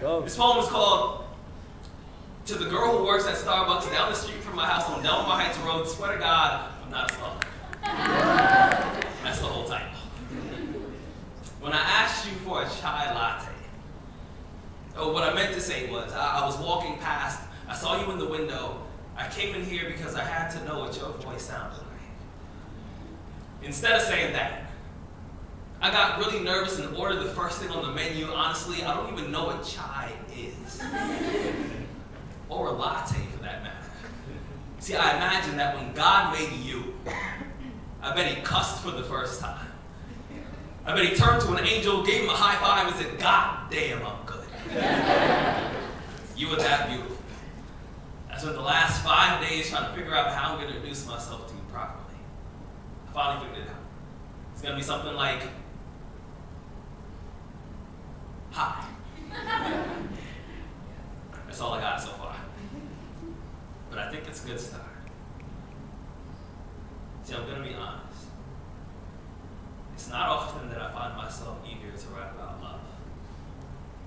Go. This poem is called "To the Girl Who Works at Starbucks Down the Street from My House on Delmar Heights Road. Swear to God, I'm not a stalker." That's the whole title. When I asked you for a chai latte, what I meant to say was, I was walking past, I saw you in the window, I came in here because I had to know what your voice sounded like. Instead of saying that, I got really nervous and ordered the first thing on the menu. Honestly, I don't even know what chai is. Or a latte, for that matter. See, I imagine that when God made you, I bet he cussed for the first time. I bet he turned to an angel, gave him a high five, and said, "God damn, I'm good." You were that beautiful. I spent the last 5 days trying to figure out how I'm going to introduce myself to you properly. I finally figured it out. It's going to be something like, "Hi." That's all I got so far. But I think it's a good start. See, I'm going to be honest. It's not often that I find myself eager to write about love.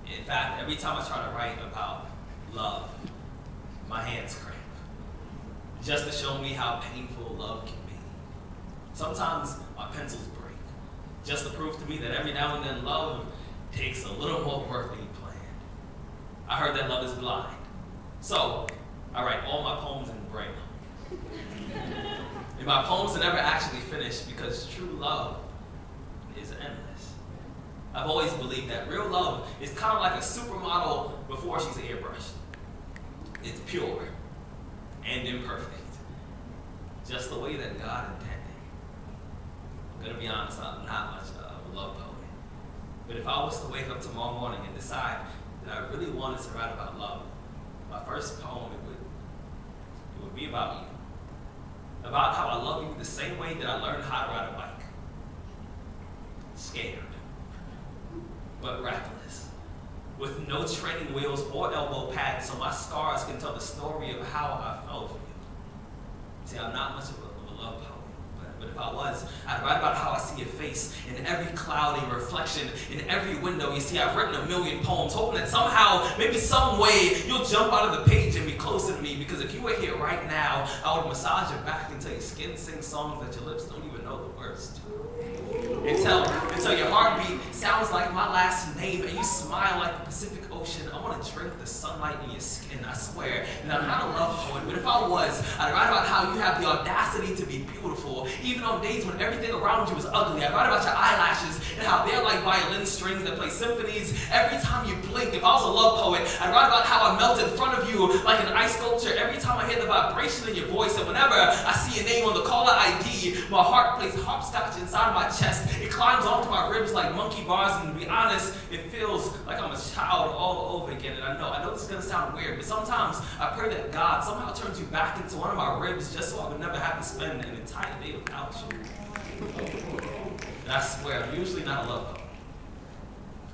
In fact, every time I try to write about love, my hands cramp. Just to show me how painful love can be. Sometimes my pencils break. Just to prove to me that every now and then love takes a little more work than you planned. I heard that love is blind. So, I write all my poems in Braille. And my poems are never actually finished because true love is endless. I've always believed that real love is kind of like a supermodel before she's airbrushed. It's pure and imperfect, just the way that God intended. I'm going to be honest, I'm not much of a love poet. But if I was to wake up tomorrow morning and decide that I really wanted to write about love, my first poem, it would be about you. About how I love you the same way that I learned how to ride a bike. Scared, but reckless. With no training wheels or elbow pads, so my scars can tell the story of how I felt for you. See, I'm not much of a love poet, but if I was, I'd write about how I see your face in every cloudy reflection, in every window. You see, I've written a million poems, hoping that somehow, maybe some way, you'll jump out of the page and be closer to me, because if you were here right now, I would massage your back until your skin sings songs that your lips don't even know the words to. Until your heartbeat sounds like my last name and you smile like the Pacific Ocean. I want to drink the sunlight in your skin, I swear. And I'm not a love poet, but if I was, I'd write about how you have the audacity to be beautiful, even on days when everything around you is ugly. I'd write about your eyelashes and how they're like violin strings that play symphonies every time you blink. If I was a love poet, I'd write about how I melt in front of you like an ice sculpture every time I hear the vibration in your voice. And whenever I see your name on the caller ID, my heart plays hopscotch inside my chest. It climbs onto my ribs like monkey bars, and to be honest, it feels like I'm a child all over again. And I know this is going to sound weird, but sometimes I pray that God somehow turns you back into one of my ribs just so I would never have to spend an entire day without you. And I swear, I'm usually not a love poet.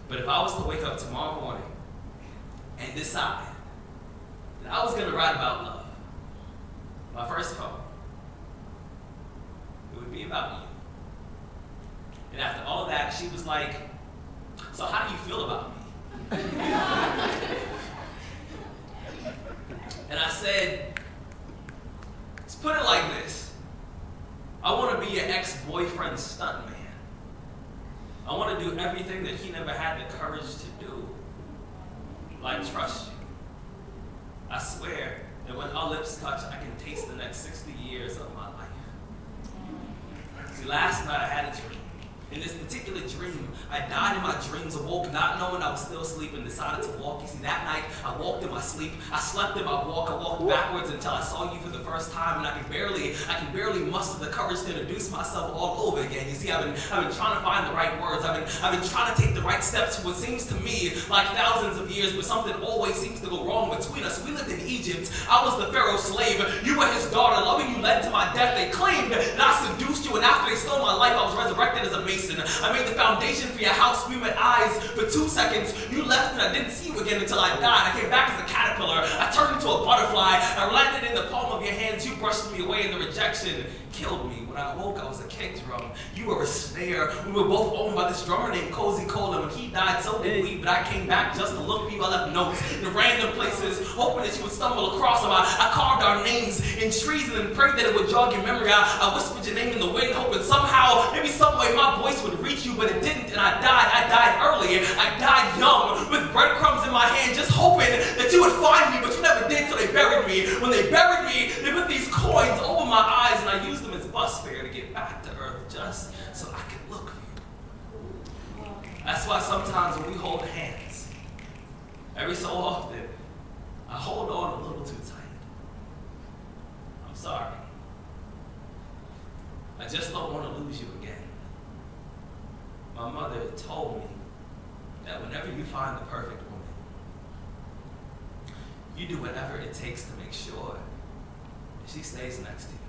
But if I was to wake up tomorrow morning and decide that I was going to write about love, my first poem, it would be about you. And after all of that, she was like, "So how do you feel about me?" And I said, "Let's put it like this. I want to be your ex-boyfriend's stunt man. I want to do everything that he never had the courage to do. Like trust you. I swear that when our lips touch, I can taste the next 60 years of my life." See, last night I had a dream. In this particular dream, I died in my dreams, awoke not knowing I was still asleep, and decided to walk. You see, that night, I walked in my sleep, I slept in my walk, I walked backwards until I saw you for the first time, and I can barely muster the courage to introduce myself all over again. You see, I've been trying to find the right words, I've been trying to take the right steps for what seems to me like thousands of years, but something always seems to go wrong between us. We lived in Egypt, I was the Pharaoh's slave, you were his daughter, loving you led to my death. They claimed that I seduced you, and after they stole my life, I was resurrected as a mason. I made the foundation for your house. We met eyes for 2 seconds. You left and I didn't see you again until I died. I came back as a caterpillar. caterpillar. I turned into a butterfly. I landed in the palm of your hands. You brushed me away, and the rejection killed me. When I awoke, I was a kick drum. You were a snare. We were both owned by this drummer named Cozy Cola. When he died, so did we, but I came back just to look for you. I left notes in random places, hoping that you would stumble across them. I carved our names in trees and then prayed that it would jog your memory. I whispered your name in the wind, hoping somehow, maybe some way, my voice would reach you, but it didn't, and I died. I died early. I died young, with breadcrumbs in my hand, just hoping that you would find me, but you never did, so they buried me. When they buried me, they put these coins over my eyes, and I used them as bus fare to get back to earth, just so I could look for you. That's why sometimes when we hold hands, every so often, I hold on a little too tight. I'm sorry. I just don't want to lose you again. My mother told me that whenever you find the perfect woman, you do whatever it takes to make sure that she stays next to you.